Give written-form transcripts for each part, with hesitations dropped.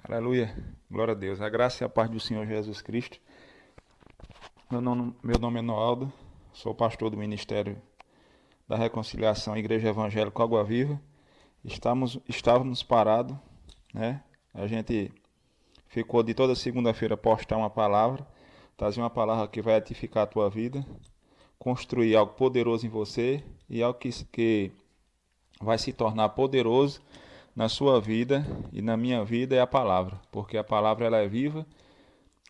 Aleluia, glória a Deus. A graça e a paz do Senhor Jesus Cristo. Meu nome é Noaldo, sou pastor do Ministério da Reconciliação Igreja Evangélica Água Viva. Estávamos parados, né? A gente ficou de toda segunda-feira postar uma palavra, trazer uma palavra que vai edificar a tua vida, construir algo poderoso em você e algo que vai se tornar poderoso na sua vida e na minha vida é a palavra, porque a palavra ela é viva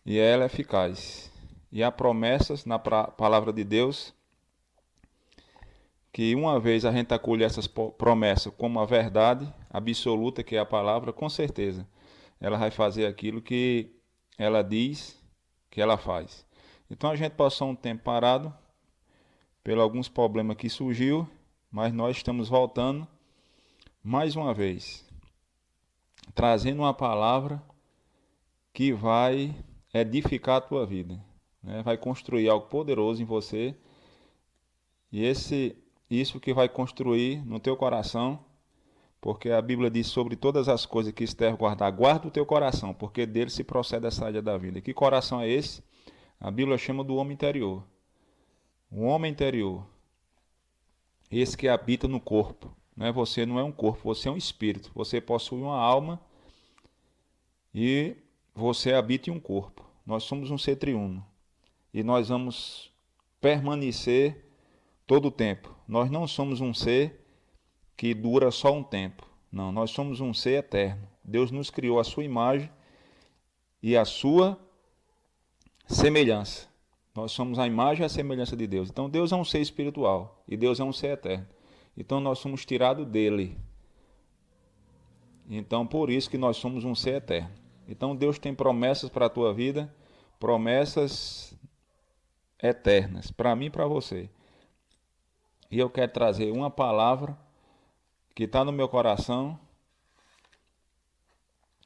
e ela é eficaz. E há promessas na palavra de Deus que uma vez a gente acolhe essas promessas como a verdade absoluta que é a palavra, com certeza ela vai fazer aquilo que ela diz que ela faz. Então a gente passou um tempo parado por alguns problemas que surgiu, mas nós estamos voltando mais uma vez, trazendo uma palavra que vai edificar a tua vida, né? Vai construir algo poderoso em você e isso que vai construir no teu coração, porque a Bíblia diz sobre todas as coisas que estiver guardar, guarda o teu coração, porque dele se procede a saída da vida. Que coração é esse? A Bíblia chama do homem interior. O homem interior, esse que habita no corpo. Né? Você não é um corpo, você é um espírito. Você possui uma alma e você habita em um corpo. Nós somos um ser triuno e nós vamos permanecer todo o tempo. Nós não somos um ser que dura só um tempo. Não, nós somos um ser eterno. Deus nos criou a sua imagem e a sua semelhança. Nós somos a imagem e a semelhança de Deus. Então Deus é um ser espiritual e Deus é um ser eterno. Então nós somos tirados dele. Então por isso que nós somos um ser eterno. Então Deus tem promessas para a tua vida, promessas eternas, para mim e para você. E eu quero trazer uma palavra que está no meu coração,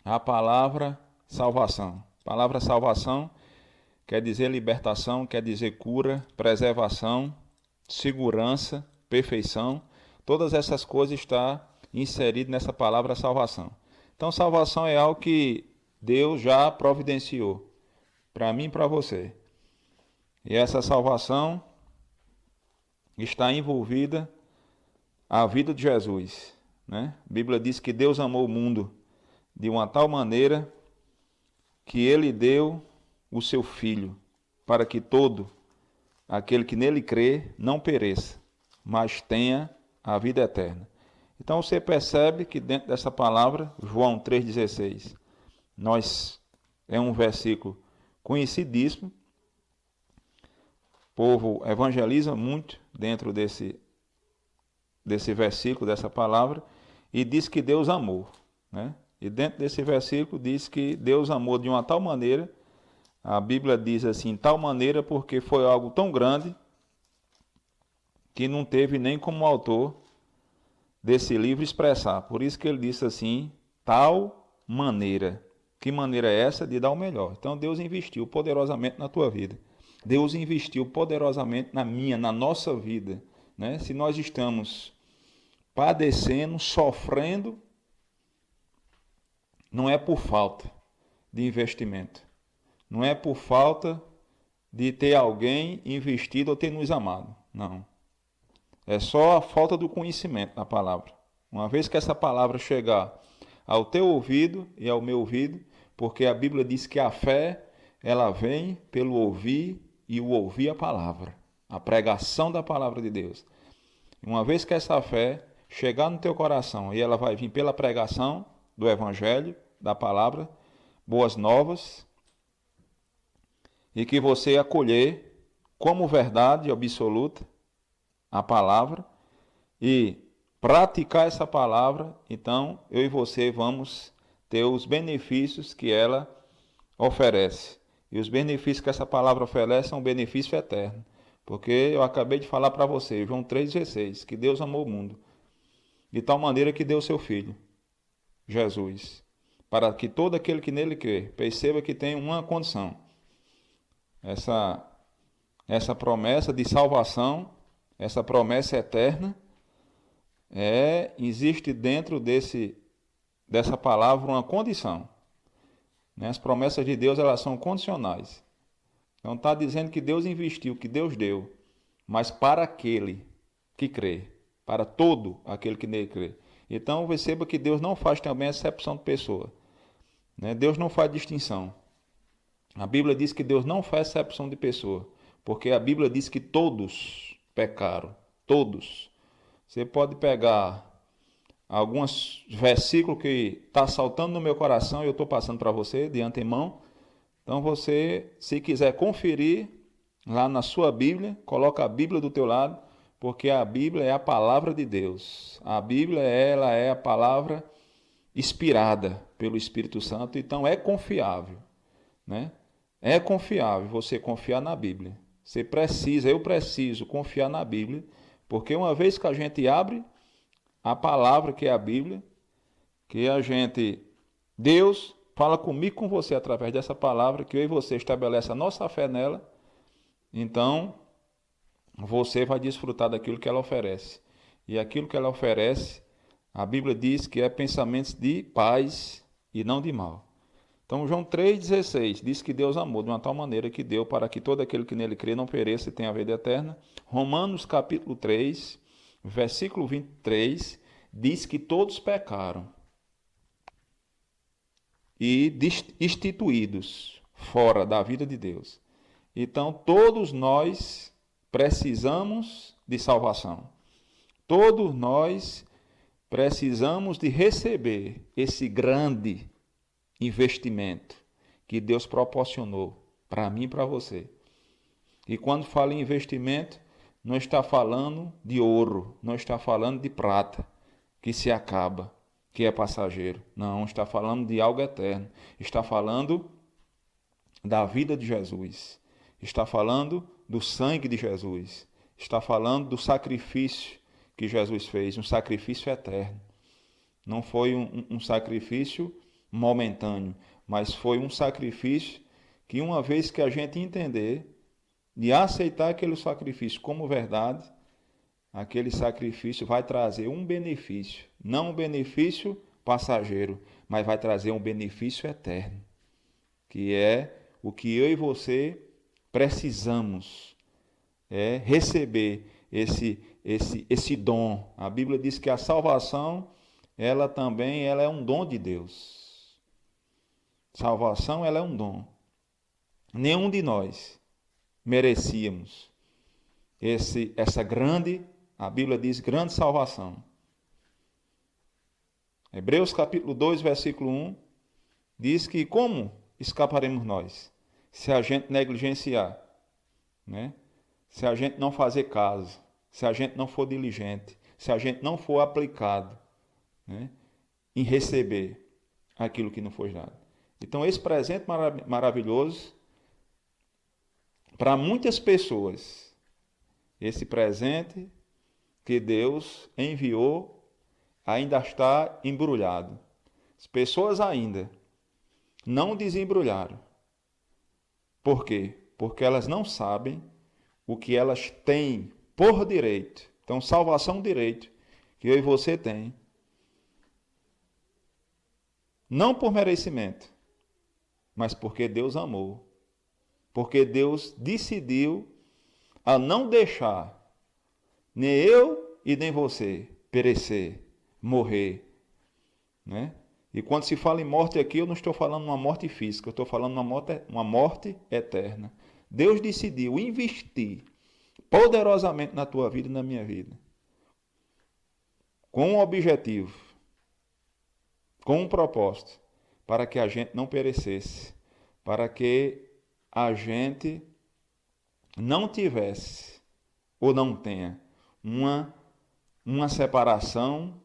a palavra salvação. A palavra salvação quer dizer libertação, quer dizer cura, preservação, segurança, perfeição. Todas essas coisas estão inseridas nessa palavra salvação. Então salvação é algo que Deus já providenciou para mim e para você. E essa salvação está envolvida a vida de Jesus, né? A Bíblia diz que Deus amou o mundo de uma tal maneira que ele deu o seu Filho, para que todo aquele que nele crê não pereça, mas tenha a vida eterna. Então você percebe que dentro dessa palavra, João 3,16, é um versículo conhecidíssimo. O povo evangeliza muito dentro desse versículo, dessa palavra, e diz que Deus amou, né? E dentro desse versículo diz que Deus amou de uma tal maneira, a Bíblia diz assim, tal maneira porque foi algo tão grande que não teve nem como o autor desse livro expressar. Por isso que ele disse assim, tal maneira. Que maneira é essa? De dar o melhor. Então Deus investiu poderosamente na tua vida. Deus investiu poderosamente na minha, na nossa vida, né? Se nós estamos padecendo, sofrendo, não é por falta de investimento. Não é por falta de ter alguém investido ou ter nos amado. Não. É só a falta do conhecimento da palavra. Uma vez que essa palavra chegar ao teu ouvido e ao meu ouvido, porque a Bíblia diz que a fé, ela vem pelo ouvir e o ouvir a palavra. A pregação da palavra de Deus. Uma vez que essa fé chegar no teu coração e ela vai vir pela pregação do Evangelho, da palavra, boas novas, e que você acolher como verdade absoluta a palavra e praticar essa palavra, então eu e você vamos ter os benefícios que ela oferece. E os benefícios que essa palavra oferece são um benefício eterno. Porque eu acabei de falar para você, João 3,16, que Deus amou o mundo de tal maneira que deu seu Filho, Jesus, para que todo aquele que nele crê perceba que tem uma condição. Essa promessa de salvação, essa promessa eterna, existe dentro dessa palavra uma condição. né? As promessas de Deus, elas são condicionais. Então está dizendo que Deus investiu, que Deus deu, mas para aquele que crê, para todo aquele que nele crê. Então perceba que Deus não faz também acepção de pessoa, né? Deus não faz distinção. A Bíblia diz que Deus não faz acepção de pessoa, porque a Bíblia diz que todos pecaram, todos. Você pode pegar alguns versículos que está saltando no meu coração e eu estou passando para você de antemão. Então você, se quiser conferir lá na sua Bíblia, coloca a Bíblia do teu lado, porque a Bíblia é a palavra de Deus. A Bíblia, ela é a palavra inspirada pelo Espírito Santo, então é confiável, né? É confiável você confiar na Bíblia. Você precisa, eu preciso confiar na Bíblia, porque uma vez que a gente abre a palavra que é a Bíblia, que a gente, Deus fala comigo, com você através dessa palavra, que eu e você estabelece a nossa fé nela, então você vai desfrutar daquilo que ela oferece. E aquilo que ela oferece, a Bíblia diz que é pensamentos de paz e não de mal. Então, João 3,16 diz que Deus amou de uma tal maneira que deu para que todo aquele que nele crê não pereça e tenha a vida eterna. Romanos capítulo 3, versículo 23, diz que todos pecaram e instituídos fora da vida de Deus. Então, todos nós precisamos de salvação. Todos nós precisamos de receber esse grande investimento que Deus proporcionou para mim e para você. E quando fala em investimento, não está falando de ouro, não está falando de prata, que se acaba, que é passageiro. Não, está falando de algo eterno. Está falando da vida de Jesus. Está falando do sangue de Jesus. Está falando do sacrifício que Jesus fez, um sacrifício eterno. Não foi um sacrifício momentâneo, mas foi um sacrifício que, uma vez que a gente entender e aceitar aquele sacrifício como verdade, aquele sacrifício vai trazer um benefício, não um benefício passageiro, mas vai trazer um benefício eterno, que é o que eu e você precisamos receber esse dom. A Bíblia diz que a salvação, ela também é um dom de Deus. Salvação, ela é um dom. Nenhum de nós merecíamos essa grande, a Bíblia diz, grande salvação. Hebreus capítulo 2, versículo 1, diz que como escaparemos nós? Se a gente negligenciar, né? Se a gente não fazer caso, se a gente não for diligente, se a gente não for aplicado, né, em receber aquilo que não foi dado. Então, esse presente maravilhoso, para muitas pessoas, esse presente que Deus enviou ainda está embrulhado. As pessoas ainda não desembrulharam. Por quê? Porque elas não sabem o que elas têm por direito. Então, salvação direito, que eu e você tem. Não por merecimento, mas porque Deus amou. Porque Deus decidiu a não deixar nem eu e nem você perecer, morrer, né? E quando se fala em morte aqui, eu não estou falando uma morte física, eu estou falando uma morte eterna. Deus decidiu investir poderosamente na tua vida e na minha vida, com um objetivo, com um propósito, para que a gente não perecesse, para que a gente não tivesse ou não tenha uma separação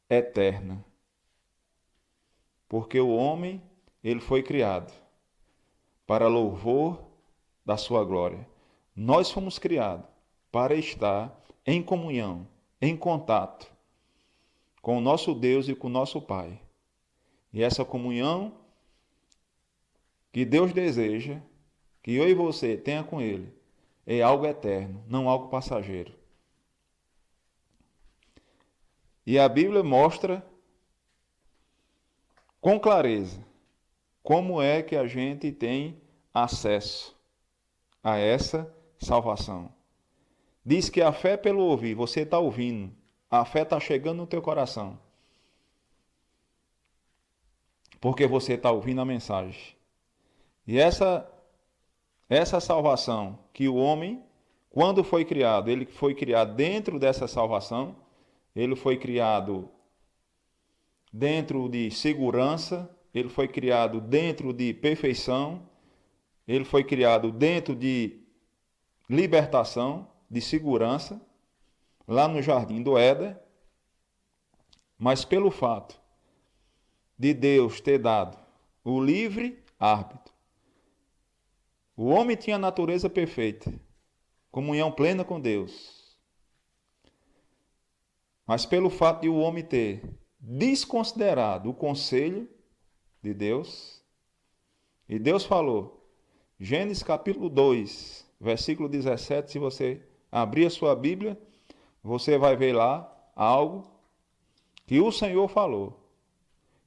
eterna. Porque o homem, ele foi criado para louvor da sua glória. Nós fomos criados para estar em comunhão, em contato com o nosso Deus e com o nosso Pai. E essa comunhão que Deus deseja que eu e você tenha com Ele é algo eterno, não algo passageiro. E a Bíblia mostra com clareza como é que a gente tem acesso a essa salvação. Diz que a fé é pelo ouvir, você está ouvindo, a fé está chegando no teu coração, porque você está ouvindo a mensagem. E essa salvação que o homem, quando foi criado, ele foi criado dentro dessa salvação, ele foi criado dentro de segurança, ele foi criado dentro de perfeição, ele foi criado dentro de libertação, de segurança, lá no jardim do Éden, mas pelo fato de Deus ter dado o livre árbitro, o homem tinha a natureza perfeita, comunhão plena com Deus, mas pelo fato de o homem ter desconsiderado o conselho de Deus, e Deus falou, Gênesis capítulo 2, versículo 17, se você abrir a sua Bíblia, você vai ver lá algo que o Senhor falou.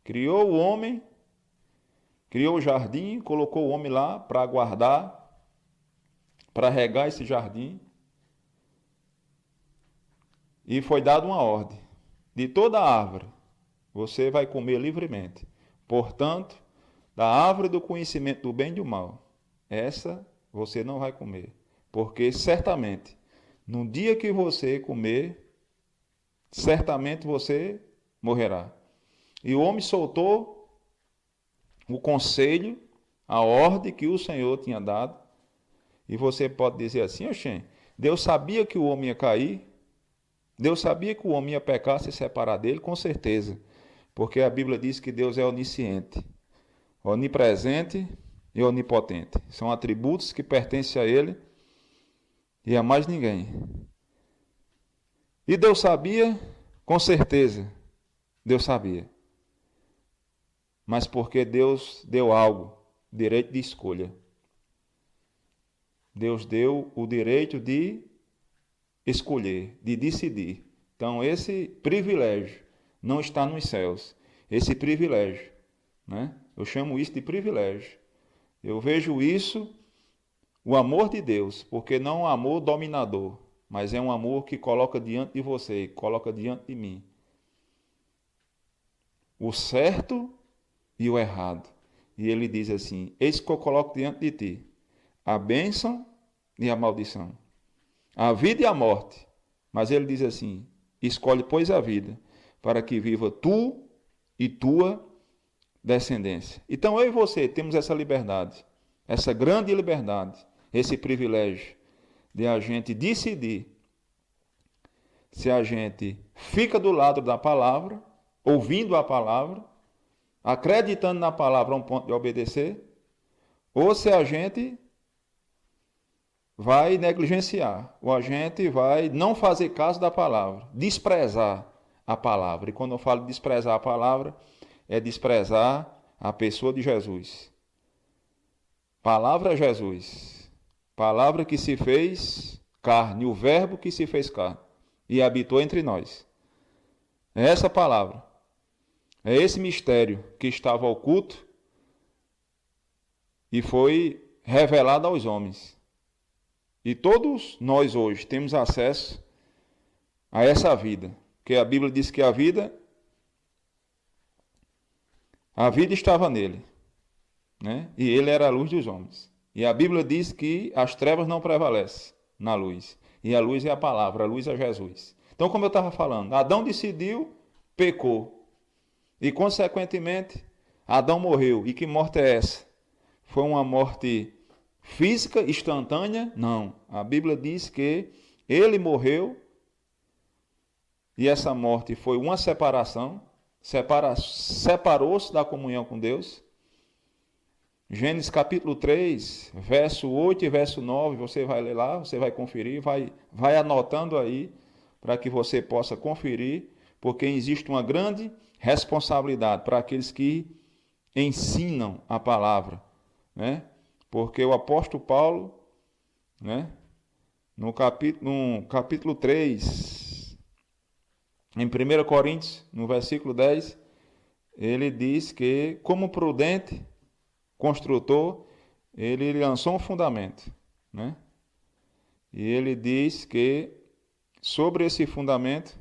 Criou o homem, criou o jardim, colocou o homem lá para guardar, para regar esse jardim. E foi dada uma ordem. De toda árvore você vai comer livremente. Portanto, da árvore do conhecimento do bem e do mal, essa você não vai comer. Porque certamente, no dia que você comer, certamente você morrerá. E o homem soltou o conselho, a ordem que o Senhor tinha dado. E você pode dizer assim, oxê, Deus sabia que o homem ia cair, Deus sabia que o homem ia pecar, se separar dele, com certeza. Porque a Bíblia diz que Deus é onisciente, onipresente e onipotente. São atributos que pertencem a Ele e a mais ninguém. E Deus sabia, com certeza, Deus sabia. Mas porque Deus deu algo, direito de escolha. Deus deu o direito de escolher, de decidir. Então esse privilégio não está nos céus. Esse privilégio, né? Eu chamo isso de privilégio. Eu vejo isso, o amor de Deus, porque não é um amor dominador, mas é um amor que coloca diante de você, coloca diante de mim o certo e o errado. E ele diz assim, eis que eu coloco diante de ti a bênção e a maldição, a vida e a morte. Mas ele diz assim, escolhe, pois, a vida, para que viva tu e tua descendência. Então eu e você temos essa liberdade, essa grande liberdade, esse privilégio de a gente decidir se a gente fica do lado da palavra, ouvindo a palavra, acreditando na palavra a um ponto de obedecer, ou se a gente vai negligenciar, ou a gente vai não fazer caso da palavra, desprezar a palavra. E quando eu falo desprezar a palavra, é desprezar a pessoa de Jesus. Palavra é Jesus. Palavra que se fez carne, o verbo que se fez carne e habitou entre nós. É essa palavra. É esse mistério que estava oculto e foi revelado aos homens. E todos nós hoje temos acesso a essa vida. Porque a Bíblia diz que a vida estava nele, né? E ele era a luz dos homens. E a Bíblia diz que as trevas não prevalecem na luz. E a luz é a palavra, a luz é Jesus. Então, como eu estava falando, Adão decidiu, pecou. E, consequentemente, Adão morreu. E que morte é essa? Foi uma morte física, instantânea? Não. A Bíblia diz que ele morreu e essa morte foi uma separação, separou-se da comunhão com Deus. Gênesis capítulo 3, verso 8 e verso 9, você vai ler lá, você vai conferir, vai anotando aí, para que você possa conferir, porque existe uma grande responsabilidade para aqueles que ensinam a palavra, né? Porque o apóstolo Paulo, né, no capítulo 3, em 1 Coríntios, no versículo 10, ele diz que, como prudente, construtor, ele lançou um fundamento, né? E ele diz que sobre esse fundamento,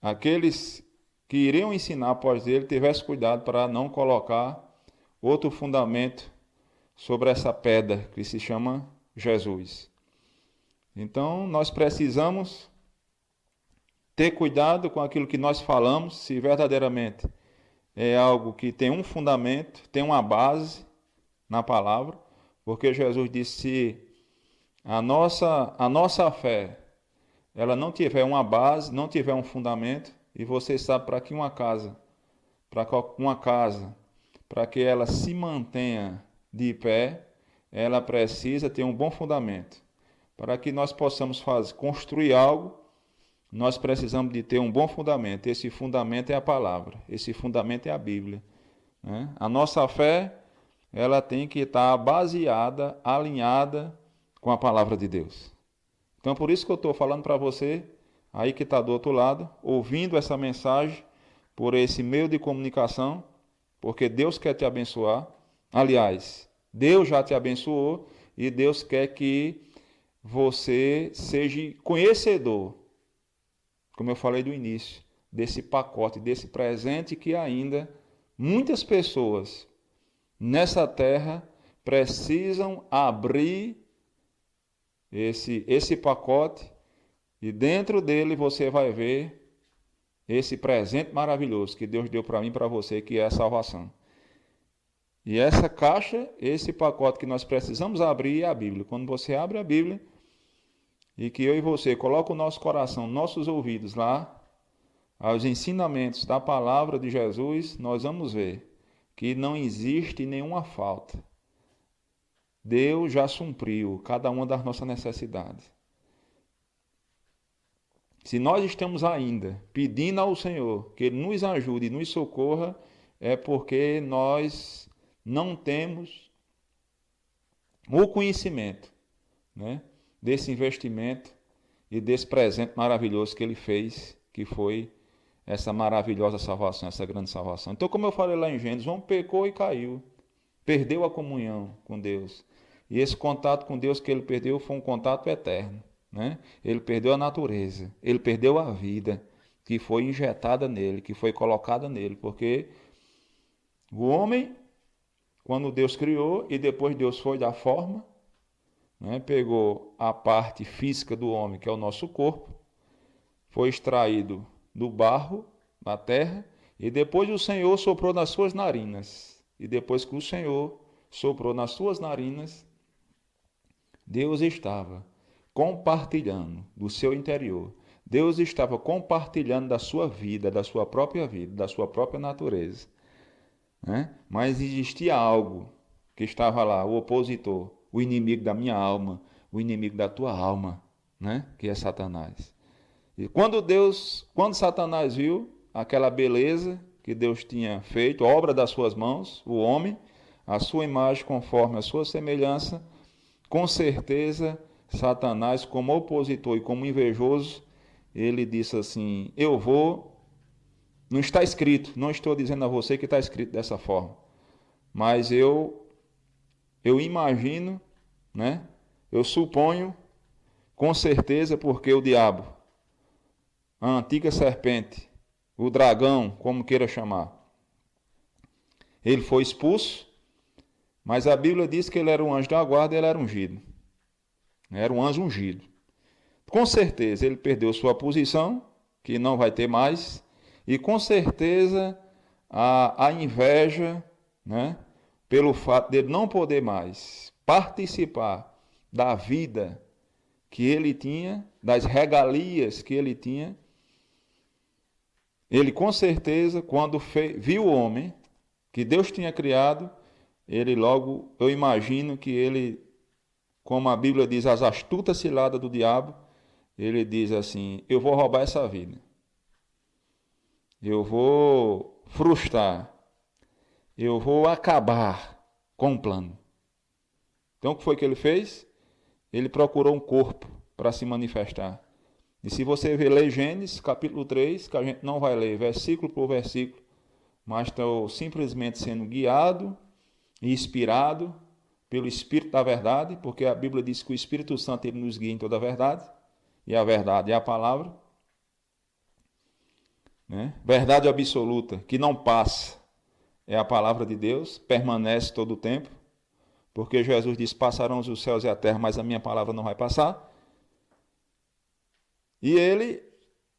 aqueles que iriam ensinar após ele tivessem cuidado para não colocar outro fundamento sobre essa pedra que se chama Jesus. Então, nós precisamos ter cuidado com aquilo que nós falamos, se verdadeiramente é algo que tem um fundamento, tem uma base na palavra, porque Jesus disse: se a nossa fé ela não tiver uma base, não tiver um fundamento, e você sabe para que uma casa, para que ela se mantenha de pé, ela precisa ter um bom fundamento. Para que nós possamos construir algo, nós precisamos de ter um bom fundamento. Esse fundamento é a palavra, esse fundamento é a Bíblia, né? A nossa fé, ela tem que estar baseada, alinhada com a palavra de Deus. Então, por isso que eu estou falando para você, aí que está do outro lado, ouvindo essa mensagem por esse meio de comunicação, porque Deus quer te abençoar. Aliás, Deus já te abençoou e Deus quer que você seja conhecedor, como eu falei do início, desse pacote, desse presente que ainda muitas pessoas nessa terra precisam abrir esse pacote, e dentro dele você vai ver esse presente maravilhoso que Deus deu para mim e para você, que é a salvação. E essa caixa, esse pacote que nós precisamos abrir é a Bíblia. Quando você abre a Bíblia, e que eu e você coloca o nosso coração, nossos ouvidos lá, aos ensinamentos da palavra de Jesus, nós vamos ver que não existe nenhuma falta. Deus já supriu cada uma das nossas necessidades. Se nós estamos ainda pedindo ao Senhor que Ele nos ajude e nos socorra, é porque nós não temos o conhecimento, né, desse investimento e desse presente maravilhoso que Ele fez, que foi essa maravilhosa salvação, essa grande salvação. Então, como eu falei lá em Gênesis, o homem pecou e caiu, perdeu a comunhão com Deus. E esse contato com Deus que ele perdeu foi um contato eterno, né? Ele perdeu a natureza, ele perdeu a vida que foi injetada nele, que foi colocada nele, porque o homem, quando Deus criou e depois Deus foi dar forma, né, pegou a parte física do homem, que é o nosso corpo, foi extraído do barro, da terra, e depois o Senhor soprou nas suas narinas. E depois que o Senhor soprou nas suas narinas, Deus estava compartilhando do seu interior. Deus estava compartilhando da sua vida, da sua própria vida, da sua própria natureza, né? Mas existia algo que estava lá, o opositor, o inimigo da minha alma, o inimigo da tua alma, né? Que é Satanás. E quando Satanás viu aquela beleza que Deus tinha feito, obra das suas mãos, o homem, a sua imagem conforme a sua semelhança, com certeza Satanás, como opositor e como invejoso, ele disse assim: não está escrito, não estou dizendo a você que está escrito dessa forma, mas eu imagino, né? Eu suponho, com certeza, porque o diabo, a antiga serpente, o dragão, como queira chamar, ele foi expulso, mas a Bíblia diz que ele era um anjo da guarda e ele era ungido. Era um anjo ungido. Com certeza ele perdeu sua posição, que não vai ter mais, e com certeza a inveja, né, pelo fato de ele não poder mais participar da vida que ele tinha, das regalias que ele tinha, ele com certeza, quando viu o homem que Deus tinha criado, ele logo, eu imagino que ele, como a Bíblia diz, as astutas ciladas do diabo, ele diz assim: eu vou roubar essa vida, eu vou frustrar, eu vou acabar com o plano. Então o que foi que ele fez? Ele procurou um corpo para se manifestar. E se você ler Gênesis capítulo 3, que a gente não vai ler versículo por versículo, mas estou simplesmente sendo guiado e inspirado pelo Espírito da verdade, porque a Bíblia diz que o Espírito Santo ele nos guia em toda a verdade, e a verdade é a palavra, né? Verdade absoluta, que não passa, é a palavra de Deus, permanece todo o tempo, porque Jesus disse, passarão os céus e a terra, mas a minha palavra não vai passar. E ele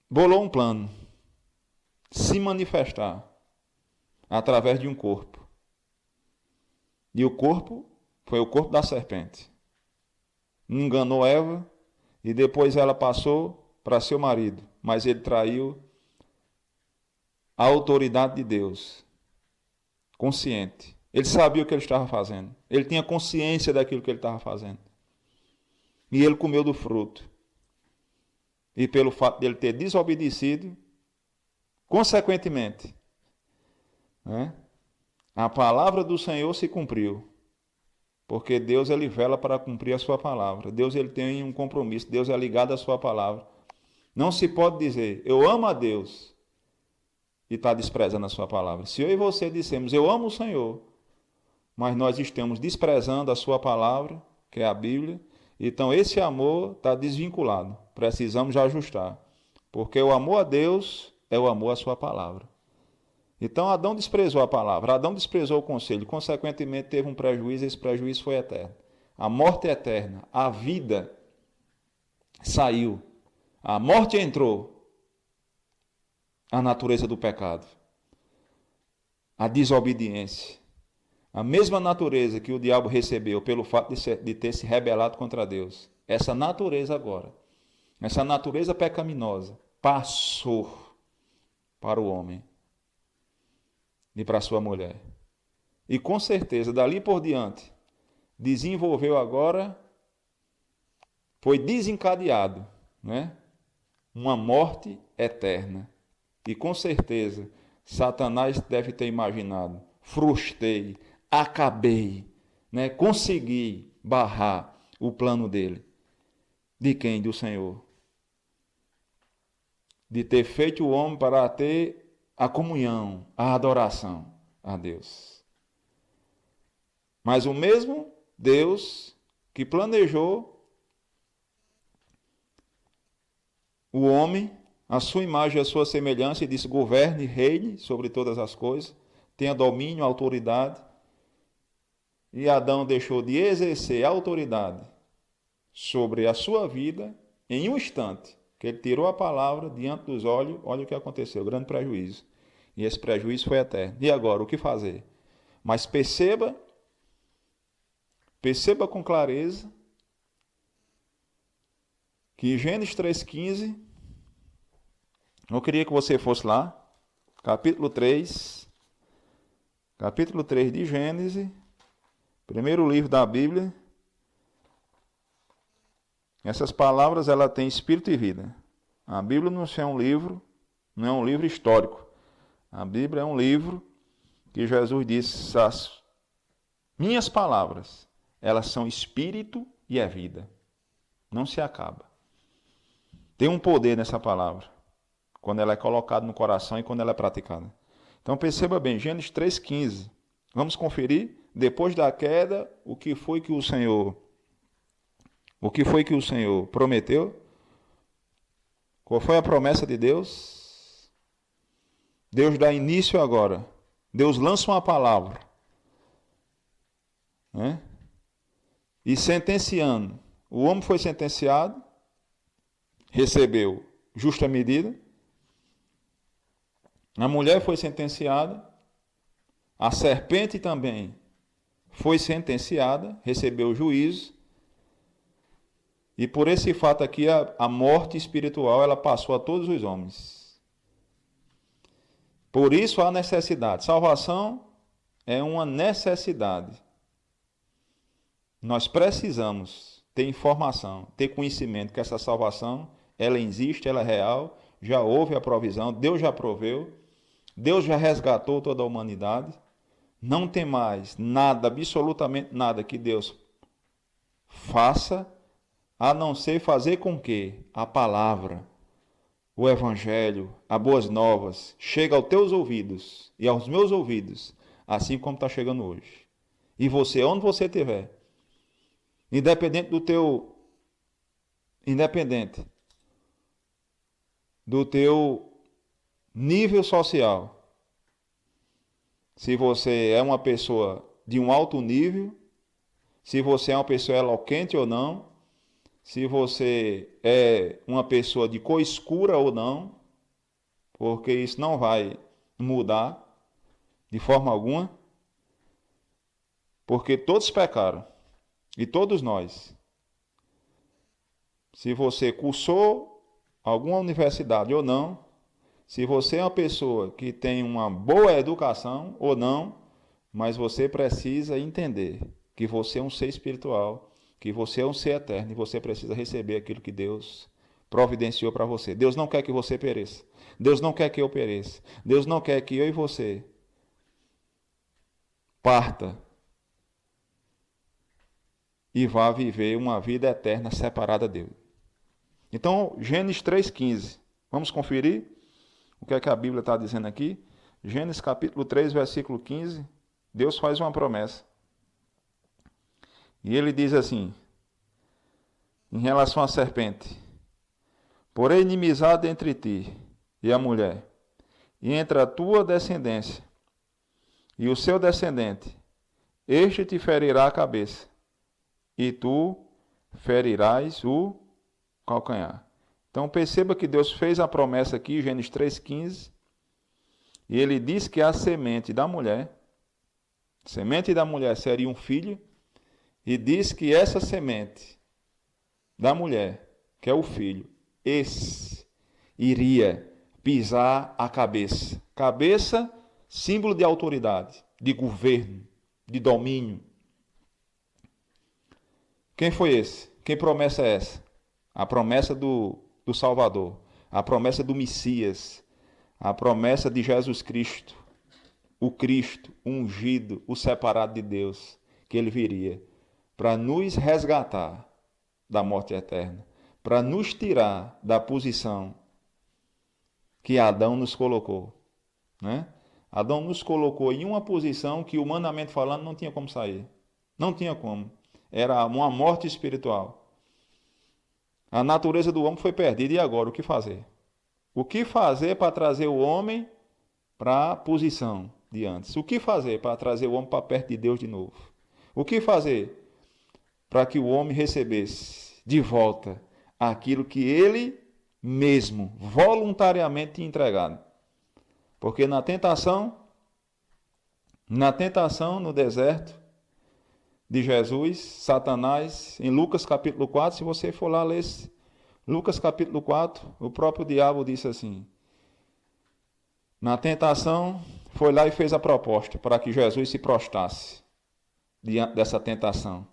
bolou um plano, se manifestar através de um corpo. E o corpo foi o corpo da serpente. Enganou Eva e depois ela passou para seu marido, mas ele traiu a autoridade de Deus, consciente. Ele sabia o que ele estava fazendo. Ele tinha consciência daquilo que ele estava fazendo. E ele comeu do fruto. E pelo fato de ele ter desobedecido, consequentemente, né, a palavra do Senhor se cumpriu. Porque Deus ele vela para cumprir a sua palavra. Deus ele tem um compromisso. Deus é ligado à sua palavra. Não se pode dizer, eu amo a Deus, e está desprezando a sua palavra. Se eu e você dissemos, eu amo o Senhor, mas nós estamos desprezando a sua palavra, que é a Bíblia, então esse amor está desvinculado. Precisamos ajustar. Porque o amor a Deus é o amor à sua palavra. Então Adão desprezou a palavra, Adão desprezou o conselho, consequentemente teve um prejuízo, e esse prejuízo foi eterno. A morte é eterna, a vida saiu, a morte entrou, a natureza do pecado, a desobediência, a mesma natureza que o diabo recebeu pelo fato de ter se rebelado contra Deus. Essa natureza agora, essa natureza pecaminosa, passou para o homem e para sua mulher. E com certeza, dali por diante, desenvolveu agora, foi desencadeado, né, uma morte eterna. E com certeza, Satanás deve ter imaginado, frustrei, acabei, né, consegui barrar o plano dele. De quem? Do Senhor. De ter feito o homem para ter a comunhão, a adoração a Deus. Mas o mesmo Deus que planejou o homem, a sua imagem e a sua semelhança, e disse, governe, reine sobre todas as coisas, tenha domínio, autoridade. E Adão deixou de exercer a autoridade sobre a sua vida em um instante, que ele tirou a palavra diante dos olhos, olha o que aconteceu, grande prejuízo. E esse prejuízo foi eterno. E agora, o que fazer? Mas perceba com clareza que Gênesis 3,15, eu queria que você fosse lá, capítulo 3 de Gênesis, primeiro livro da Bíblia. Essas palavras, ela tem espírito e vida. A Bíblia não é um livro, não é um livro histórico. A Bíblia é um livro que Jesus disse, as minhas palavras, elas são espírito e é vida. Não se acaba. Tem um poder nessa palavra, quando ela é colocada no coração e quando ela é praticada. Então perceba bem, Gênesis 3,15. Vamos conferir, depois da queda, o que foi que o Senhor prometeu? Qual foi a promessa de Deus? Deus dá início agora. Deus lança uma palavra, né? E sentenciando. O homem foi sentenciado, recebeu justa medida. A mulher foi sentenciada. A serpente também foi sentenciada, recebeu juízo. E por esse fato aqui, a morte espiritual, ela passou a todos os homens. Por isso há necessidade. Salvação é uma necessidade. Nós precisamos ter informação, ter conhecimento que essa salvação, ela existe, ela é real, já houve a provisão, Deus já proveu, Deus já resgatou toda a humanidade. Não tem mais nada, absolutamente nada que Deus faça, a não ser fazer com que a palavra o Evangelho, as boas novas, chega aos teus ouvidos e aos meus ouvidos, assim como está chegando hoje. E você, onde você estiver, independente do teu nível social, se você é uma pessoa de um alto nível, se você é uma pessoa eloquente ou não, se você é uma pessoa de cor escura ou não, porque isso não vai mudar de forma alguma, porque todos pecaram, e todos nós. Se você cursou alguma universidade ou não, se você é uma pessoa que tem uma boa educação ou não, mas você precisa entender que você é um ser espiritual, que você é um ser eterno e você precisa receber aquilo que Deus providenciou para você. Deus não quer que você pereça. Deus não quer que eu pereça. Deus não quer que eu e você parta e vá viver uma vida eterna separada dele. Então, Gênesis 3,15. Vamos conferir o que é que a Bíblia está dizendo aqui? Gênesis capítulo 3, versículo 15. Deus faz uma promessa. E ele diz assim, em relação à serpente: porém inimizade entre ti e a mulher, e entre a tua descendência e o seu descendente, este te ferirá a cabeça, e tu ferirás o calcanhar. Então perceba que Deus fez a promessa aqui, Gênesis 3,15, e ele diz que a semente da mulher seria um filho, e diz que essa semente da mulher, que é o filho, esse iria pisar a cabeça. Cabeça, símbolo de autoridade, de governo, de domínio. Quem foi esse? Que promessa é essa? A promessa do Salvador, a promessa do Messias, a promessa de Jesus Cristo, o Cristo ungido, o separado de Deus, que ele viria para nos resgatar da morte eterna, para nos tirar da posição que Adão nos colocou, né? Adão nos colocou em uma posição que, humanamente falando, não tinha como sair. Não tinha como. Era uma morte espiritual. A natureza do homem foi perdida, e agora o que fazer? O que fazer para trazer o homem para a posição de antes? O que fazer para trazer o homem para perto de Deus de novo? O que fazer para que o homem recebesse de volta aquilo que ele mesmo voluntariamente tinha entregado? Porque na tentação no deserto de Jesus, Satanás, em Lucas capítulo 4, se você for lá ler Lucas capítulo 4, o próprio diabo disse assim, na tentação, foi lá e fez a proposta para que Jesus se prostrasse diante dessa tentação,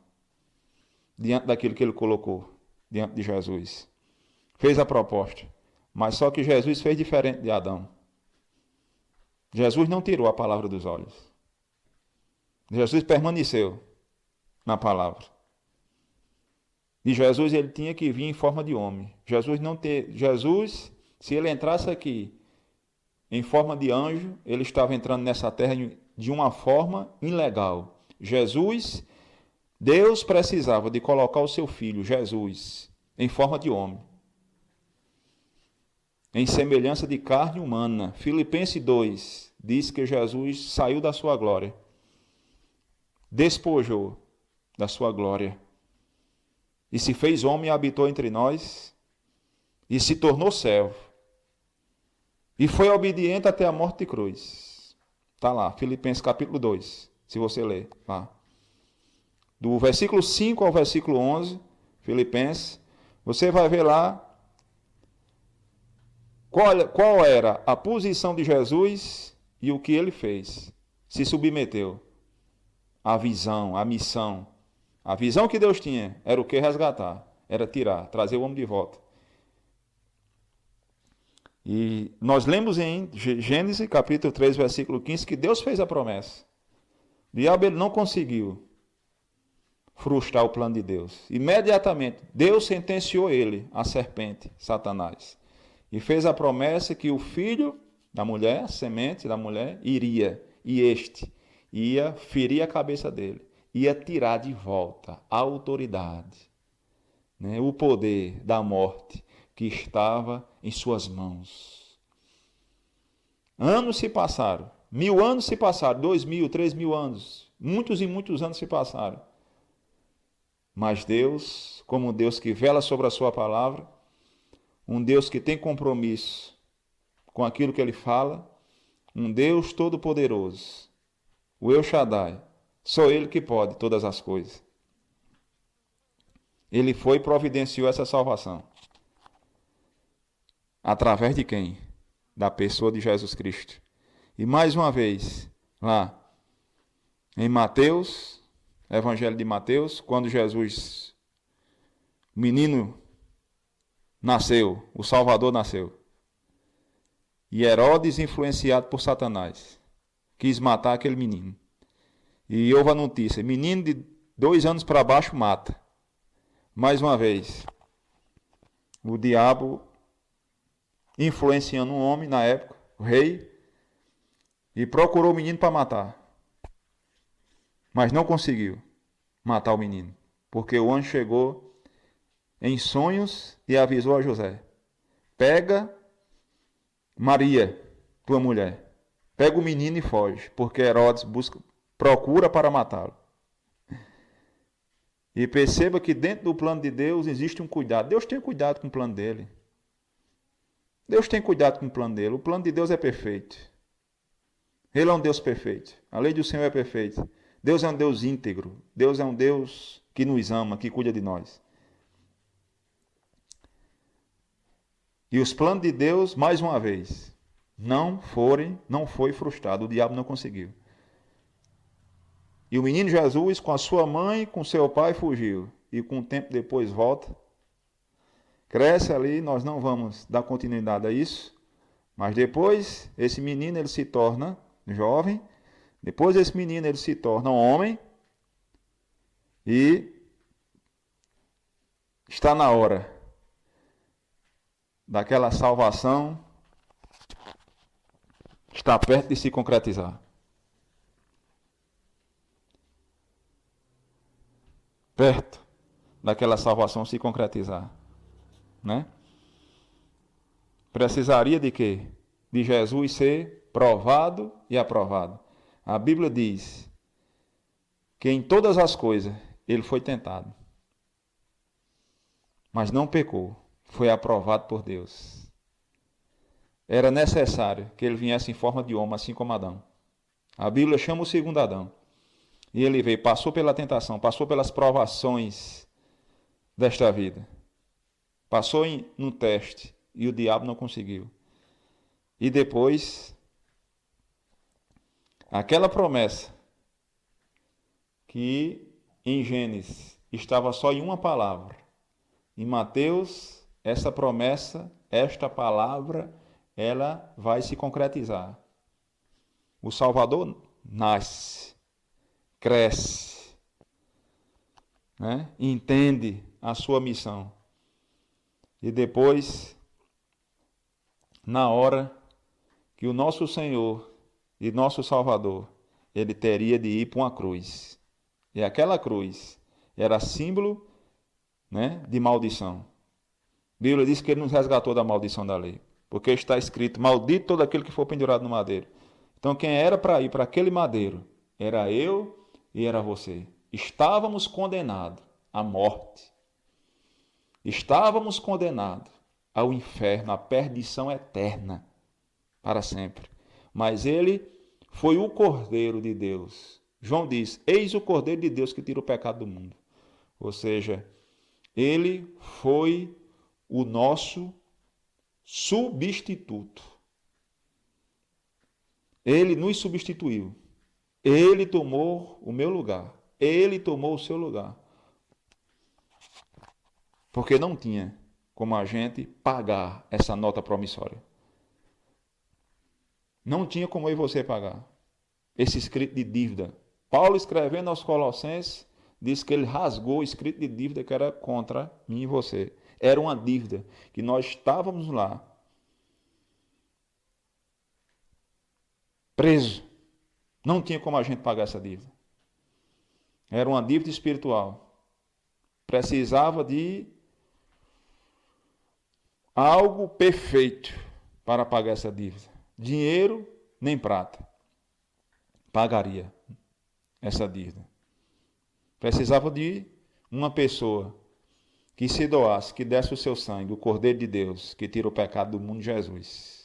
diante daquilo que ele colocou diante de Jesus. Fez a proposta, mas só que Jesus fez diferente de Adão. Jesus não tirou a palavra dos olhos. Jesus permaneceu na palavra. E Jesus, ele tinha que vir em forma de homem. Jesus, se ele entrasse aqui em forma de anjo, ele estava entrando nessa terra de uma forma ilegal. Jesus, Deus precisava de colocar o seu filho, Jesus, em forma de homem, em semelhança de carne humana. Filipenses 2 diz que Jesus saiu da sua glória, despojou da sua glória, e se fez homem e habitou entre nós, e se tornou servo, e foi obediente até a morte de cruz. Está lá, Filipenses capítulo 2, se você ler lá. Do versículo 5 ao versículo 11, Filipenses, você vai ver lá qual era a posição de Jesus e o que ele fez. Se submeteu à visão, à missão. A visão que Deus tinha era o que? Resgatar, era tirar, trazer o homem de volta. E nós lemos em Gênesis capítulo 3, versículo 15, que Deus fez a promessa. O diabo ele não conseguiu frustrar o plano de Deus. Imediatamente, Deus sentenciou ele, a serpente, Satanás. E fez a promessa que o filho da mulher, a semente da mulher, iria, e este ia ferir a cabeça dele, ia tirar de volta a autoridade, né, o poder da morte que estava em suas mãos. Anos se passaram, 1000 anos se passaram, 2000, 3000 anos, muitos e muitos anos se passaram. Mas Deus, como um Deus que vela sobre a sua palavra, um Deus que tem compromisso com aquilo que ele fala, um Deus todo-poderoso, o El Shaddai, só ele que pode todas as coisas. Ele foi e providenciou essa salvação. Através de quem? Da pessoa de Jesus Cristo. E mais uma vez, lá em Mateus, Evangelho de Mateus, quando Jesus, o menino, nasceu, o Salvador nasceu. E Herodes, influenciado por Satanás, quis matar aquele menino. E houve a notícia, menino de 2 anos para baixo mata. Mais uma vez, o diabo influenciando um homem na época, o rei, e procurou o menino para matar. Mas não conseguiu matar o menino, porque o anjo chegou em sonhos e avisou a José: pega Maria, tua mulher, pega o menino e foge, porque Herodes procura para matá-lo. E perceba que dentro do plano de Deus existe um cuidado. Deus tem cuidado com o plano dele. Deus tem cuidado com o plano dele. O plano de Deus é perfeito. Ele é um Deus perfeito. A lei do Senhor é perfeita. Deus é um Deus íntegro. Deus é um Deus que nos ama, que cuida de nós. E os planos de Deus, mais uma vez, não foi frustrado. O diabo não conseguiu. E o menino Jesus, com a sua mãe, com seu pai, fugiu. E com um tempo depois volta. Cresce ali, nós não vamos dar continuidade a isso. Mas depois, esse menino ele se torna jovem. Depois esse menino ele se torna homem. E está na hora daquela salvação. Está perto de se concretizar. Perto daquela salvação se concretizar, né? Precisaria de quê? De Jesus ser provado e aprovado. A Bíblia diz que em todas as coisas ele foi tentado, mas não pecou, foi aprovado por Deus. Era necessário que ele viesse em forma de homem, assim como Adão. A Bíblia chama o segundo Adão. E ele veio, passou pela tentação, passou pelas provações desta vida. Passou no teste e o diabo não conseguiu. E depois, aquela promessa que em Gênesis estava só em uma palavra. Em Mateus, essa promessa, esta palavra, ela vai se concretizar. O Salvador nasce. Cresce, né? Entende a sua missão. E depois, na hora que o nosso Senhor e nosso Salvador, ele teria de ir para uma cruz. E aquela cruz era símbolo, né, de maldição. A Bíblia diz que ele nos resgatou da maldição da lei. Porque está escrito, maldito todo aquele que for pendurado no madeiro. Então quem era para ir para aquele madeiro era eu e era você. Estávamos condenados à morte. Estávamos condenados ao inferno, à perdição eterna, para sempre. Mas ele foi o Cordeiro de Deus. João diz, eis o Cordeiro de Deus que tira o pecado do mundo. Ou seja, ele foi o nosso substituto. Ele nos substituiu. Ele tomou o meu lugar. Ele tomou o seu lugar. Porque não tinha como a gente pagar essa nota promissória. Não tinha como eu e você pagar esse escrito de dívida. Paulo, escrevendo aos Colossenses, diz que ele rasgou o escrito de dívida que era contra mim e você. Era uma dívida que nós estávamos lá preso. Não tinha como a gente pagar essa dívida. Era uma dívida espiritual. Precisava de algo perfeito para pagar essa dívida. Dinheiro nem prata pagaria essa dívida. Precisava de uma pessoa que se doasse, que desse o seu sangue, o Cordeiro de Deus, que tira o pecado do mundo, Jesus.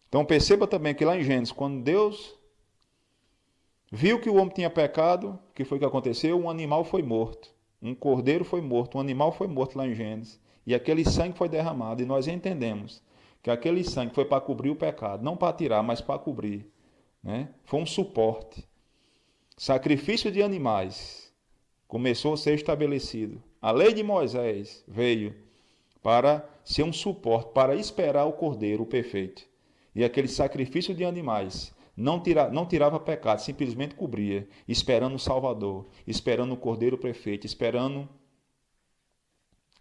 Então perceba também que lá em Gênesis, quando Deus viu que o homem tinha pecado, o que foi que aconteceu? Um animal foi morto, um cordeiro foi morto, um animal foi morto lá em Gênesis, e aquele sangue foi derramado, e nós entendemos que aquele sangue foi para cobrir o pecado, não para tirar, mas para cobrir, né? Foi um suporte. Sacrifício de animais começou a ser estabelecido. A lei de Moisés veio para ser um suporte, para esperar o cordeiro, o perfeito. E aquele sacrifício de animais não tirava pecado, simplesmente cobria, esperando o Salvador, esperando o cordeiro perfeito, esperando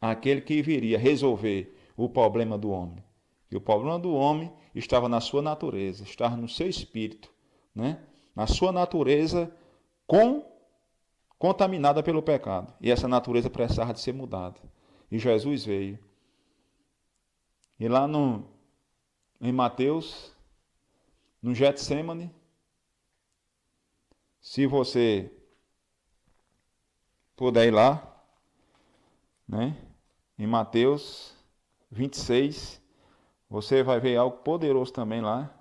aquele que viria resolver o problema do homem. E o problema do homem estava na sua natureza, estava no seu espírito, né? Na sua natureza contaminada pelo pecado. E essa natureza precisava de ser mudada. E Jesus veio. E lá em Mateus, no Getsêmani, se você puder ir lá, né? Em Mateus 26, você vai ver algo poderoso também lá,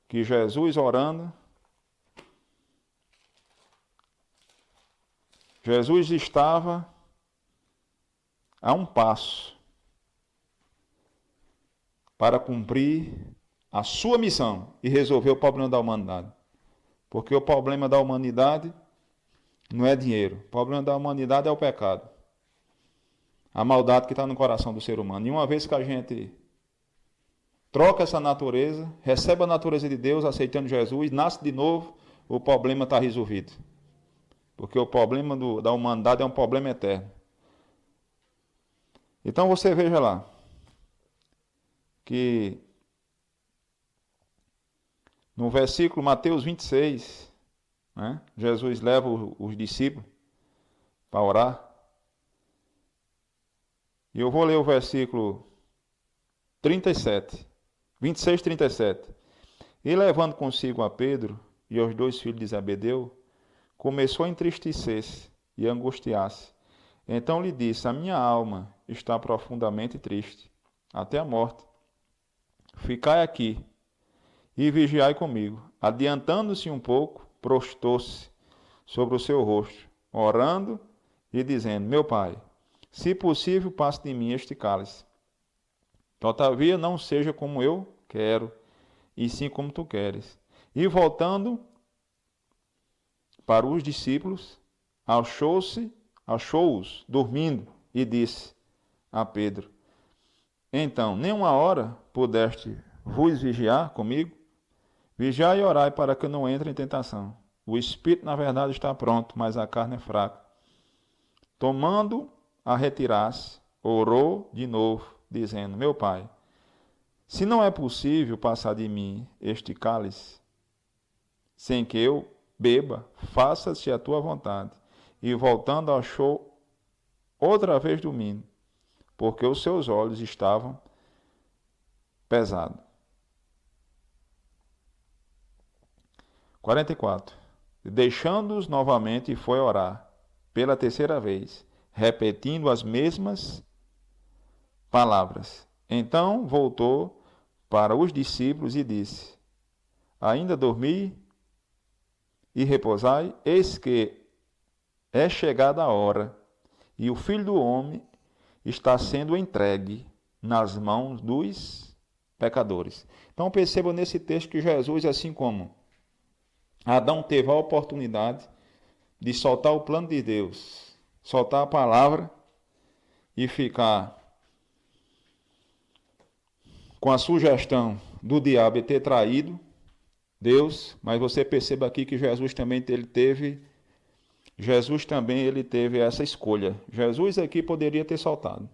que Jesus orando, Jesus estava a um passo para cumprir a sua missão e resolver o problema da humanidade. Porque o problema da humanidade não é dinheiro. O problema da humanidade é o pecado. A maldade que está no coração do ser humano. E uma vez que a gente troca essa natureza, recebe a natureza de Deus, aceitando Jesus, nasce de novo, o problema está resolvido. Porque o problema da humanidade é um problema eterno. Então você veja lá, que no versículo Mateus 26, né, Jesus leva os discípulos para orar. E eu vou ler o versículo 37, 26, 37. E levando consigo a Pedro e os 2 filhos de Zebedeu, começou a entristecer-se e angustiar-se. Então lhe disse: a minha alma está profundamente triste, até a morte. Ficai aqui e vigiai comigo. Adiantando-se um pouco, prostou-se sobre o seu rosto, orando e dizendo: meu pai, se possível, passe de mim este cálice. Todavia não seja como eu quero, e sim como tu queres. E voltando para os discípulos, achou-os dormindo, e disse a Pedro: então, nem uma hora pudeste vos vigiar comigo? Vigiai e orai para que não entre em tentação. O espírito, na verdade, está pronto, mas a carne é fraca. Tomando a retirar-se, orou de novo, dizendo: meu pai, se não é possível passar de mim este cálice, sem que eu beba, faça-se a tua vontade. E voltando, achou outra vez dormindo, porque os seus olhos estavam pesados. 44. Deixando-os novamente, foi orar pela terceira vez, repetindo as mesmas palavras. Então voltou para os discípulos e disse: ainda dormi e repousai? Eis que é chegada a hora, e o Filho do Homem está sendo entregue nas mãos dos pecadores. Então perceba nesse texto que Jesus, assim como Adão teve a oportunidade de soltar o plano de Deus, soltar a palavra e ficar com a sugestão do diabo ter traído Deus, mas você perceba aqui que Jesus também teve essa escolha. Jesus aqui poderia ter soltado.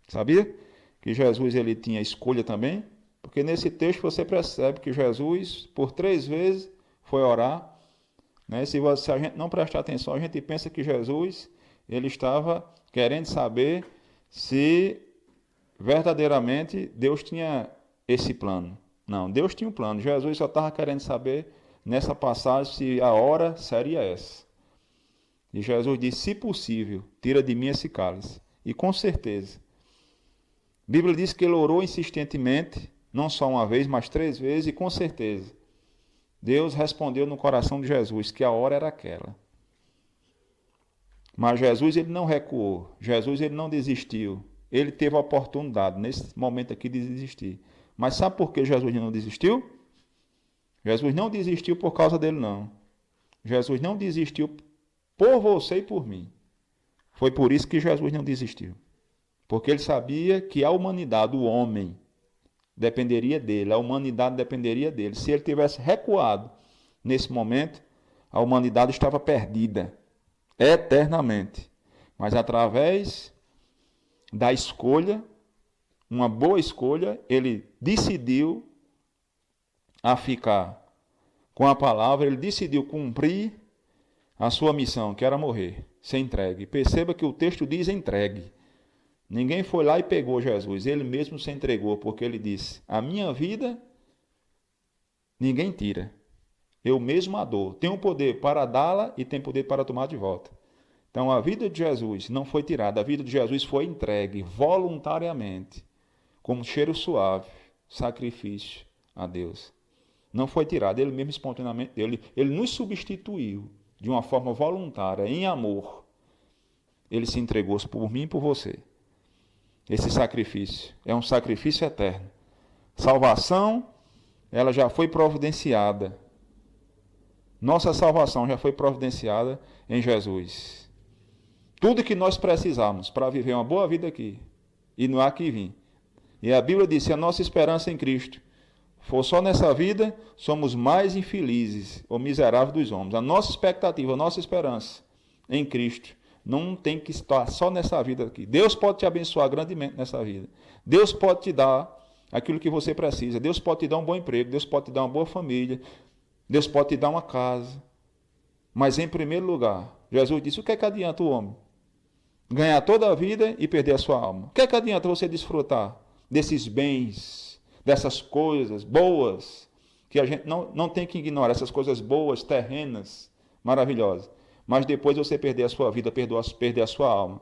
Sabia? Que Jesus ele tinha escolha também. Porque nesse texto você percebe que Jesus, por 3 vezes, foi orar. Né? Se a gente não prestar atenção, a gente pensa que Jesus ele estava querendo saber se verdadeiramente Deus tinha esse plano. Não, Deus tinha um plano. Jesus só estava querendo saber nessa passagem se a hora seria essa. E Jesus disse, se possível, tira de mim esse cálice. E com certeza. A Bíblia diz que ele orou insistentemente, não só uma vez, mas 3 vezes, e com certeza. Deus respondeu no coração de Jesus que a hora era aquela. Mas Jesus ele não recuou, Jesus ele não desistiu. Ele teve a oportunidade, nesse momento aqui, de desistir. Mas sabe por que Jesus não desistiu? Jesus não desistiu por causa dele, não. Jesus não desistiu por você e por mim. Foi por isso que Jesus não desistiu. Porque ele sabia que a humanidade, o homem, dependeria dele, a humanidade dependeria dele. Se ele tivesse recuado nesse momento, a humanidade estava perdida, eternamente. Mas através da escolha, uma boa escolha, ele decidiu a ficar com a palavra, ele decidiu cumprir a sua missão, que era morrer, ser entregue. Perceba que o texto diz entregue. Ninguém foi lá e pegou Jesus, ele mesmo se entregou, porque ele disse, a minha vida ninguém tira, eu mesmo a dou, tenho poder para dá-la e tenho poder para tomar de volta. Então a vida de Jesus não foi tirada, a vida de Jesus foi entregue voluntariamente, como cheiro suave, sacrifício a Deus. Não foi tirada, ele mesmo espontaneamente, ele nos substituiu de uma forma voluntária, em amor. Ele se entregou por mim e por você. Esse sacrifício é um sacrifício eterno. Salvação, ela já foi providenciada. Nossa salvação já foi providenciada em Jesus. Tudo que nós precisamos para viver uma boa vida aqui, e não há que vir. E a Bíblia diz, se a nossa esperança em Cristo for só nessa vida, somos mais infelizes ou miseráveis dos homens. A nossa expectativa, a nossa esperança em Cristo não tem que estar só nessa vida aqui. Deus pode te abençoar grandemente nessa vida. Deus pode te dar aquilo que você precisa. Deus pode te dar um bom emprego. Deus pode te dar uma boa família. Deus pode te dar uma casa. Mas em primeiro lugar, Jesus disse, o que é que adianta o homem? Ganhar toda a vida e perder a sua alma. O que é que adianta você desfrutar desses bens, dessas coisas boas, que a gente não tem que ignorar, essas coisas boas, terrenas, maravilhosas. Mas depois você perder a sua vida, perder a sua alma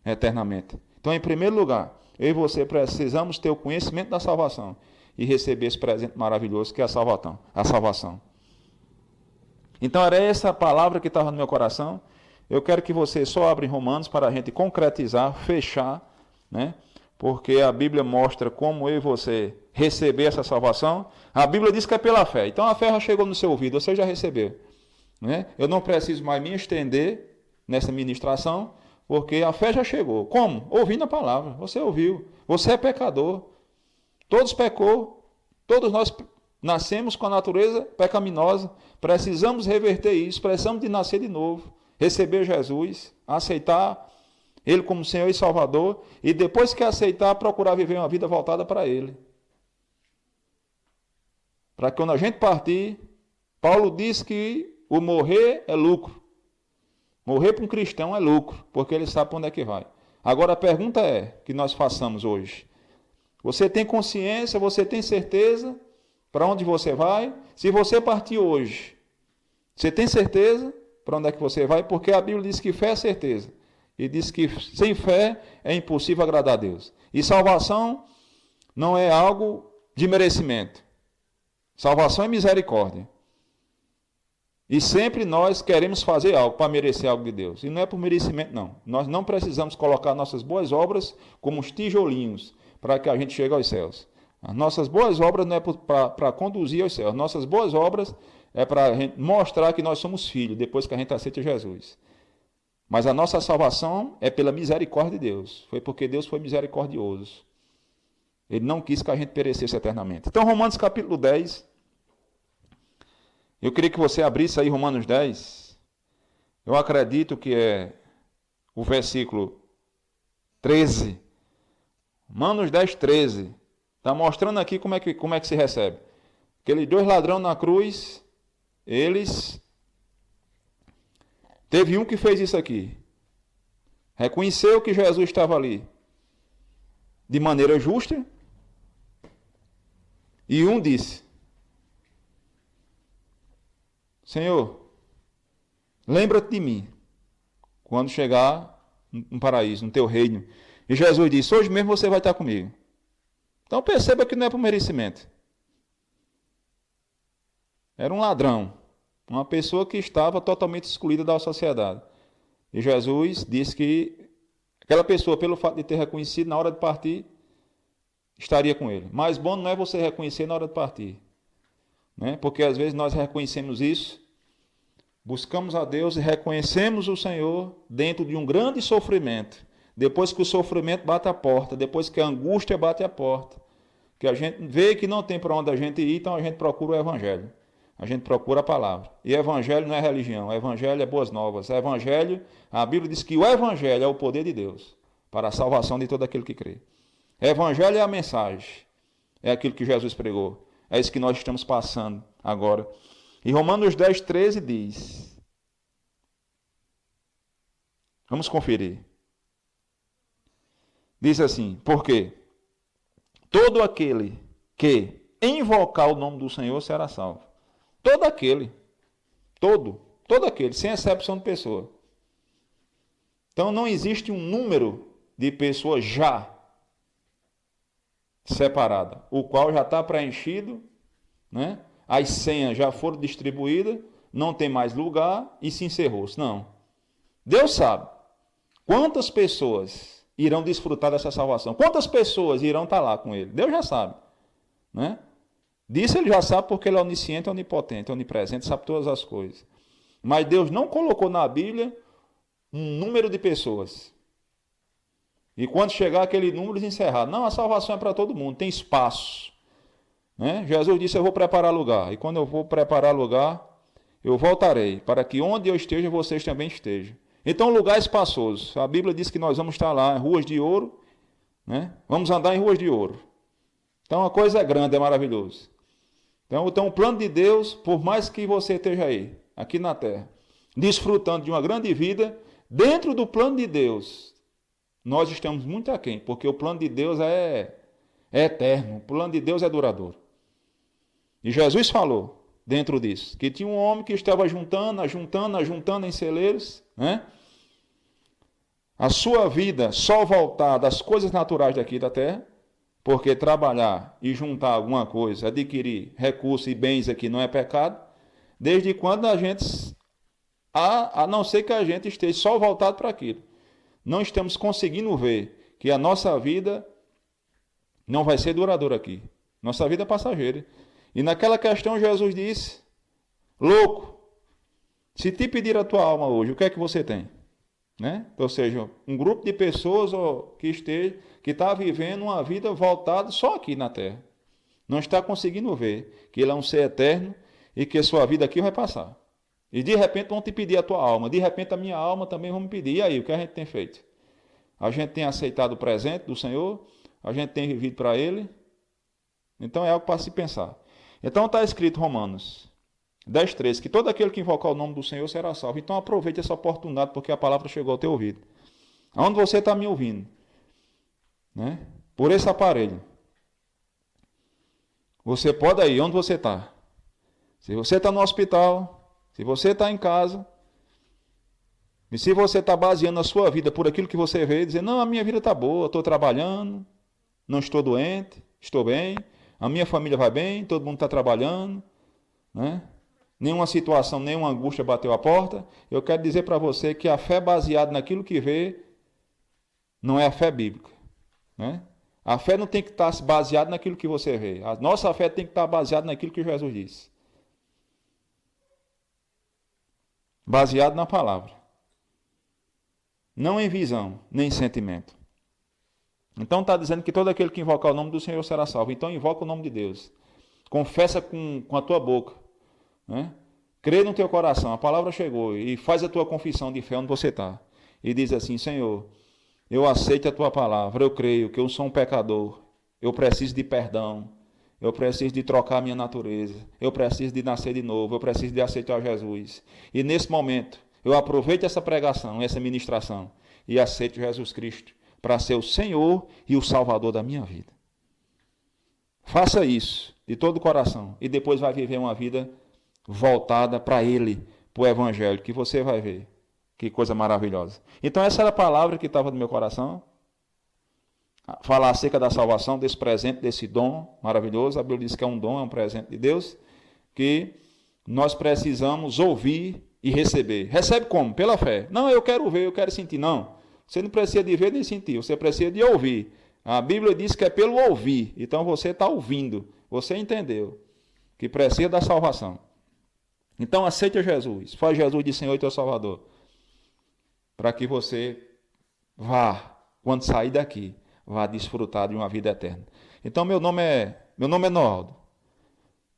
eternamente. Então, em primeiro lugar, eu e você precisamos ter o conhecimento da salvação e receber esse presente maravilhoso que é a salvação. Então, era essa palavra que estava no meu coração. Eu quero que você só abra em Romanos para a gente concretizar, fechar, né? Porque a Bíblia mostra como eu e você receber essa salvação. A Bíblia diz que é pela fé. Então, a fé já chegou no seu ouvido, você já recebeu. Né? Eu não preciso mais me estender nessa ministração, porque a fé já chegou. Como? Ouvindo a palavra. Você ouviu. Você é pecador. Todos pecou. Todos nós nascemos com a natureza pecaminosa. Precisamos reverter isso. Precisamos de nascer de novo. Receber Jesus. Aceitar Ele como Senhor e Salvador. E depois que aceitar, procurar viver uma vida voltada para Ele. Para que quando a gente partir, Paulo diz que o morrer é lucro. Morrer para um cristão é lucro, porque ele sabe para onde é que vai. Agora a pergunta é, que nós façamos hoje. Você tem consciência, você tem certeza para onde você vai? Se você partir hoje, você tem certeza para onde é que você vai? Porque a Bíblia diz que fé é certeza. E diz que sem fé é impossível agradar a Deus. E salvação não é algo de merecimento. Salvação é misericórdia. E sempre nós queremos fazer algo para merecer algo de Deus. E não é por merecimento, não. Nós não precisamos colocar nossas boas obras como os tijolinhos para que a gente chegue aos céus. As nossas boas obras não é para conduzir aos céus. Nossas boas obras é para a gente mostrar que nós somos filhos, depois que a gente aceita Jesus. Mas a nossa salvação é pela misericórdia de Deus. Foi porque Deus foi misericordioso. Ele não quis que a gente perecesse eternamente. Então, Romanos capítulo 10... Eu queria que você abrisse aí Romanos 10. Eu acredito que é o versículo 13. Romanos 10, 13. Está mostrando aqui como é que se recebe. Aqueles 2 ladrões na cruz, eles... Teve um que fez isso aqui. Reconheceu que Jesus estava ali de maneira justa. E um disse: Senhor, lembra-te de mim quando chegar no paraíso, no teu reino. E Jesus disse: hoje mesmo você vai estar comigo. Então perceba que não é por merecimento. Era um ladrão, uma pessoa que estava totalmente excluída da sociedade. E Jesus disse que aquela pessoa, pelo fato de ter reconhecido, na hora de partir, estaria com ele. Mas bom não é você reconhecer na hora de partir, né? Porque às vezes nós reconhecemos isso, buscamos a Deus e reconhecemos o Senhor dentro de um grande sofrimento. Depois que o sofrimento bate a porta, depois que a angústia bate a porta, que a gente vê que não tem para onde a gente ir, então a gente procura o Evangelho. A gente procura a palavra. E Evangelho não é religião, o Evangelho é boas novas. O Evangelho, a Bíblia diz que o Evangelho é o poder de Deus para a salvação de todo aquele que crê. Evangelho é a mensagem, é aquilo que Jesus pregou. É isso que nós estamos passando agora. E Romanos 10, 13 diz... Vamos conferir. Diz assim: porque todo aquele que invocar o nome do Senhor será salvo. Todo aquele. Todo aquele, sem exceção de pessoa. Então não existe um número de pessoas já separada, o qual já está preenchido, né? As senhas já foram distribuídas, não tem mais lugar e se encerrou. Não. Deus sabe quantas pessoas irão desfrutar dessa salvação, quantas pessoas irão estar lá com ele. Deus já sabe, né? Disso ele já sabe porque ele é onisciente, onipotente, onipresente, sabe todas as coisas. Mas Deus não colocou na Bíblia um número de pessoas. E quando chegar aquele número, eles encerrar. Não, a salvação é para todo mundo, tem espaço, né? Jesus disse: eu vou preparar lugar. E quando eu vou preparar lugar, eu voltarei, para que onde eu esteja, vocês também estejam. Então, lugar espaçoso. A Bíblia diz que nós vamos estar lá em ruas de ouro, né? Vamos andar em ruas de ouro. Então, a coisa é grande, é maravilhoso. Então, o plano de Deus, por mais que você esteja aí, aqui na terra, desfrutando de uma grande vida, dentro do plano de Deus, nós estamos muito aquém, porque o plano de Deus é eterno, o plano de Deus é duradouro. E Jesus falou, dentro disso, que tinha um homem que estava juntando em celeiros, né? A sua vida só voltada às coisas naturais daqui da terra, porque trabalhar e juntar alguma coisa, adquirir recursos e bens aqui não é pecado, desde quando a gente, a não ser que a gente esteja só voltado para aquilo. Não estamos conseguindo ver que a nossa vida não vai ser duradoura aqui. Nossa vida é passageira. E naquela questão Jesus disse: louco, se te pedir a tua alma hoje, o que é que você tem? Né? Ou seja, um grupo de pessoas que está vivendo uma vida voltada só aqui na terra. Não está conseguindo ver que ele é um ser eterno e que a sua vida aqui vai passar. E de repente vão te pedir a tua alma. De repente a minha alma também vão me pedir. E aí, o que a gente tem feito? A gente tem aceitado o presente do Senhor? A gente tem vivido para Ele? Então é algo para se pensar. Então está escrito Romanos 10:13, que todo aquele que invocar o nome do Senhor será salvo. Então aproveite essa oportunidade, porque a palavra chegou ao teu ouvido. Aonde você está me ouvindo, né? Por esse aparelho. Você pode ir onde você está. Se você está no hospital, se você está em casa, e se você está baseando a sua vida por aquilo que você vê, dizendo: não, a minha vida está boa, estou trabalhando, não estou doente, estou bem, a minha família vai bem, todo mundo está trabalhando, né? Nenhuma situação, nenhuma angústia bateu a porta. Eu quero dizer para você que a fé baseada naquilo que vê não é a fé bíblica, né? A fé não tem que estar baseada naquilo que você vê. A nossa fé tem que estar baseada naquilo que Jesus disse. Baseado na palavra. Não em visão, nem em sentimento. Então está dizendo que todo aquele que invocar o nome do Senhor será salvo. Então invoca o nome de Deus. Confessa com a tua boca, né? Crê no teu coração, a palavra chegou, e faz a tua confissão de fé onde você está. E diz assim: Senhor, eu aceito a tua palavra, eu creio que eu sou um pecador eu preciso de perdão, eu preciso de trocar a minha natureza, eu preciso de nascer de novo, eu preciso de aceitar Jesus. E nesse momento, eu aproveito essa pregação, essa ministração, e aceito Jesus Cristo para ser o Senhor e o Salvador da minha vida. Faça isso de todo o coração e depois vai viver uma vida voltada para Ele, para o Evangelho, que você vai ver. Que coisa maravilhosa. Então essa era a palavra que estava no meu coração. Falar acerca da salvação, desse presente, desse dom maravilhoso. A Bíblia diz que é um dom, é um presente de Deus, que nós precisamos ouvir e receber. Recebe como? Pela fé. Não, eu quero ver, eu quero sentir. Não. Você não precisa de ver nem sentir, você precisa de ouvir. A Bíblia diz que é pelo ouvir. Então você está ouvindo. Você entendeu que precisa da salvação. Então aceita Jesus. Faz Jesus de Senhor e teu Salvador. Para que você vá, quando sair daqui, vá desfrutar de uma vida eterna. Então meu nome é Noaldo.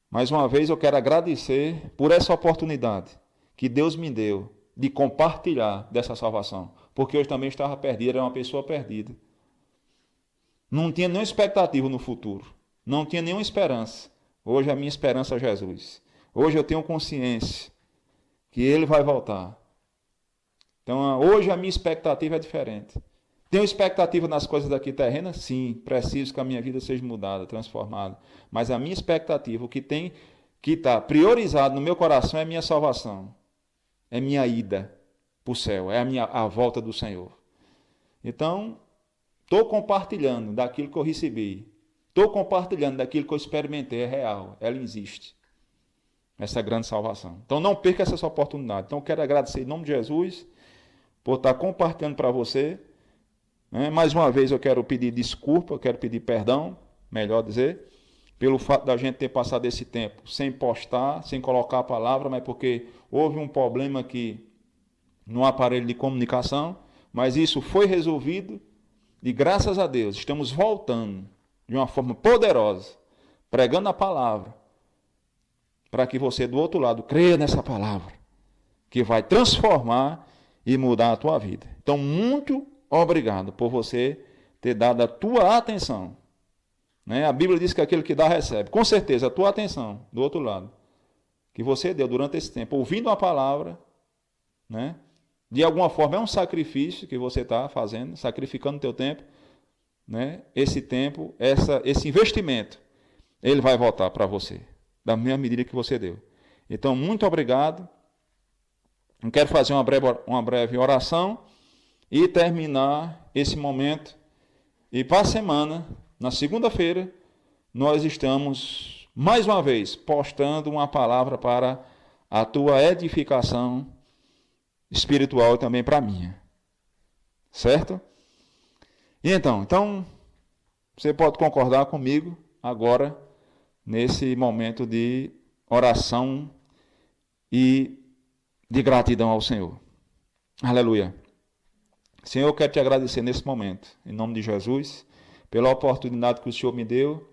Mais uma vez eu quero agradecer por essa oportunidade que Deus me deu de compartilhar dessa salvação. Porque eu também estava perdido, era uma pessoa perdida. Não tinha nenhuma expectativa no futuro. Não tinha nenhuma esperança. Hoje a minha esperança é Jesus. Hoje eu tenho consciência que Ele vai voltar. Então hoje a minha expectativa é diferente. Tenho expectativa nas coisas daqui terrenas? Sim, preciso que a minha vida seja mudada, transformada. Mas a minha expectativa, o que tem que estar priorizado no meu coração é a minha salvação. É minha ida para o céu, é a volta do Senhor. Então, estou compartilhando daquilo que eu recebi. Estou compartilhando daquilo que eu experimentei, é real, ela existe. Essa grande salvação. Então não perca essa oportunidade. Então eu quero agradecer em nome de Jesus por estar compartilhando para você. Mais uma vez eu quero pedir desculpa, eu quero pedir perdão, melhor dizer, pelo fato da gente ter passado esse tempo sem postar, sem colocar a palavra, mas porque houve um problema aqui no aparelho de comunicação, mas isso foi resolvido e graças a Deus estamos voltando de uma forma poderosa, pregando a palavra, para que você do outro lado creia nessa palavra, que vai transformar e mudar a tua vida. Então, muito obrigado por você ter dado a tua atenção. A Bíblia diz que aquele que dá, recebe. Com certeza, a tua atenção, do outro lado, que você deu durante esse tempo, ouvindo a palavra, de alguma forma é um sacrifício que você está fazendo, sacrificando o teu tempo. Esse tempo, esse investimento, ele vai voltar para você, da mesma medida que você deu. Então, muito obrigado. Eu quero fazer uma breve oração e terminar esse momento. E para a semana, na segunda-feira, nós estamos, mais uma vez, postando uma palavra para a tua edificação espiritual e também para a minha. Certo? E então, você pode concordar comigo agora, nesse momento de oração e de gratidão ao Senhor. Aleluia. Senhor, eu quero te agradecer nesse momento, em nome de Jesus, pela oportunidade que o Senhor me deu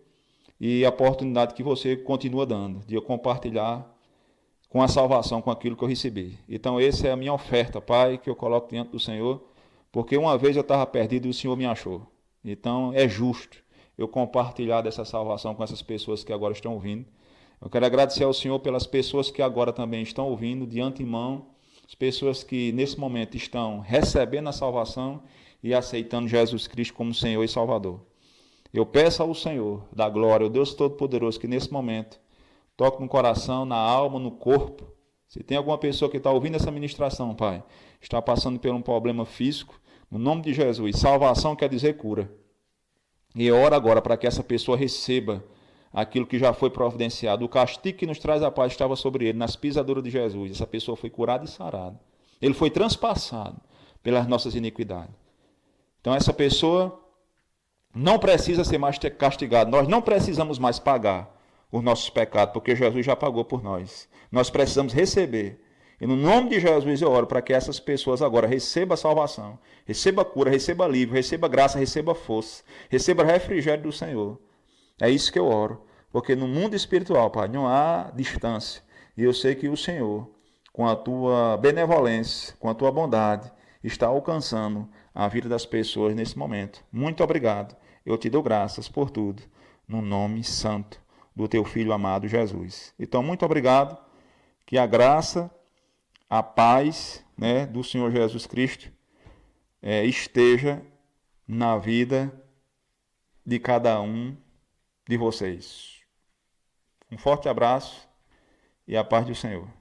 e a oportunidade que você continua dando, de eu compartilhar com a salvação, com aquilo que eu recebi. Então, essa é a minha oferta, Pai, que eu coloco diante do Senhor, porque uma vez eu estava perdido e o Senhor me achou. Então, é justo eu compartilhar dessa salvação com essas pessoas que agora estão ouvindo. Eu quero agradecer ao Senhor pelas pessoas que agora também estão ouvindo de antemão, as pessoas que nesse momento estão recebendo a salvação e aceitando Jesus Cristo como Senhor e Salvador. Eu peço ao Senhor da glória, o Deus Todo-Poderoso, que nesse momento toque no coração, na alma, no corpo. Se tem alguma pessoa que está ouvindo essa ministração, Pai, está passando por um problema físico, no nome de Jesus, salvação quer dizer cura. E eu oro agora para que essa pessoa receba aquilo que já foi providenciado. O castigo que nos traz a paz estava sobre ele, nas pisaduras de Jesus. Essa pessoa foi curada e sarada. Ele foi transpassado pelas nossas iniquidades. Então essa pessoa não precisa ser mais castigada. Nós não precisamos mais pagar os nossos pecados, porque Jesus já pagou por nós. Nós precisamos receber. E no nome de Jesus eu oro para que essas pessoas agora recebam a salvação, recebam a cura, recebam alívio, recebam graça, recebam força, recebam refrigério do Senhor. É isso que eu oro, porque no mundo espiritual, Pai, não há distância. E eu sei que o Senhor, com a tua benevolência, com a tua bondade, está alcançando a vida das pessoas nesse momento. Muito obrigado. eu te dou graças por tudo, no nome santo do teu Filho amado Jesus. Então, muito obrigado, que a graça, a paz, né, do Senhor Jesus Cristo esteja na vida de cada um de vocês. Um forte abraço e a paz do Senhor.